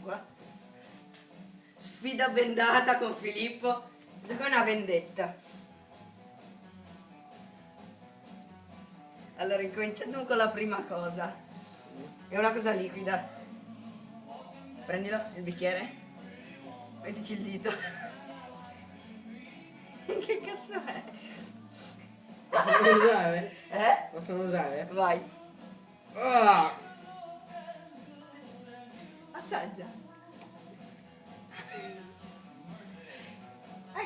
qua. Sfida bendata con Filippo. Questa qua è una vendetta. Allora, incominciamo con la prima cosa. È una cosa liquida. Prendilo, il bicchiere. Mettici il dito. Che cazzo è? Possono usare? Possono usare? Vai. Ah! Assaggia.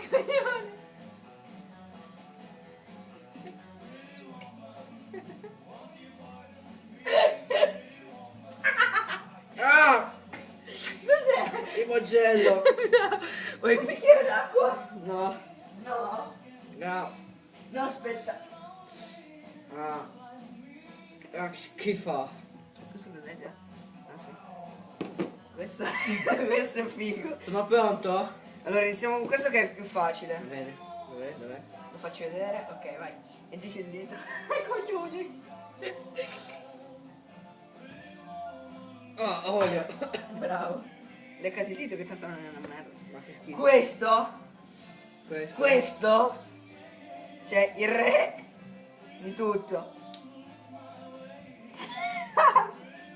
Coglione. Ah! Cos'è? Limoncello! Vuoi un bicchiere d'acqua? No, No. no. No, aspetta. Ah. Ah, schifo. Questo cos'è già? Ah sì. Questo, questo è figo. Sono pronto? Allora iniziamo con questo che è più facile. Bene. Dov'è? Lo faccio vedere? Ok, vai. Mettici il dito. Coglione. Oh, olio. Bravo. Leccati il dito che tanto non è una merda. Ma che schifo. Questo cioè il re di tutto.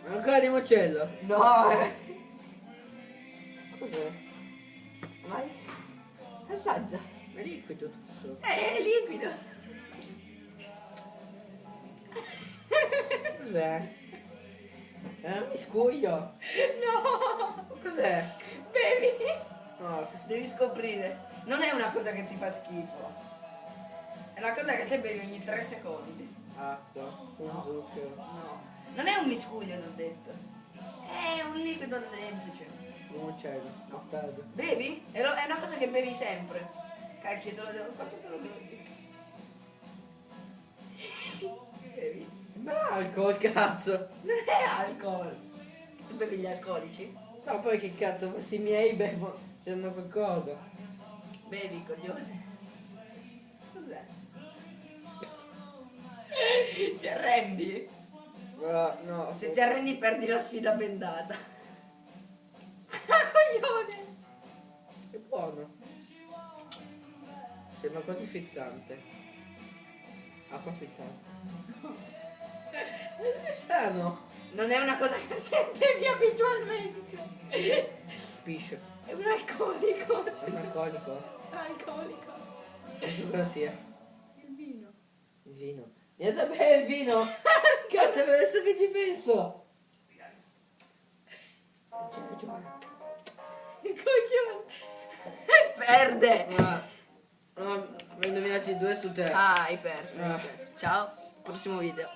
Ma ancora limoncello? No, Cos'è? vai. Assaggia. È liquido tutto. È liquido. Cos'è? È un miscuglio. No. Cos'è? Bevi. No, Devi scoprire. Non è una cosa che ti fa schifo. È una cosa che te bevi ogni 3 secondi. acqua, un No. zucchero. No. Non è un miscuglio, t'ho detto. È un liquido semplice. Limoncello, mostarda. Bevi? È una cosa che bevi sempre. Cacchio, te lo devo. Quanto te lo devo dire? Bevi? Ma alcol, cazzo! Non è alcol. Tu bevi gli alcolici? No, poi che cazzo, questi miei bevono, c'hanno qualcosa. Bevi, coglione. Cos'è? Ti arrendi? No, Se ti arrendi perdi la sfida bendata. Coglione! è buono. Sembra quasi frizzante. Acqua frizzante. È strano. Non è una cosa che te bevi abitualmente. Spiscio. È un alcolico. È un alcolico. Alcolico. Adesso cosa sia? Il vino. Il vino. Niente a bere il vino! Cazzo, adesso che ci penso! Il coglione. Perde. Ma ho indovinato 2 su 3. Ah, hai perso. mi Ah. spiace. Ciao, prossimo video.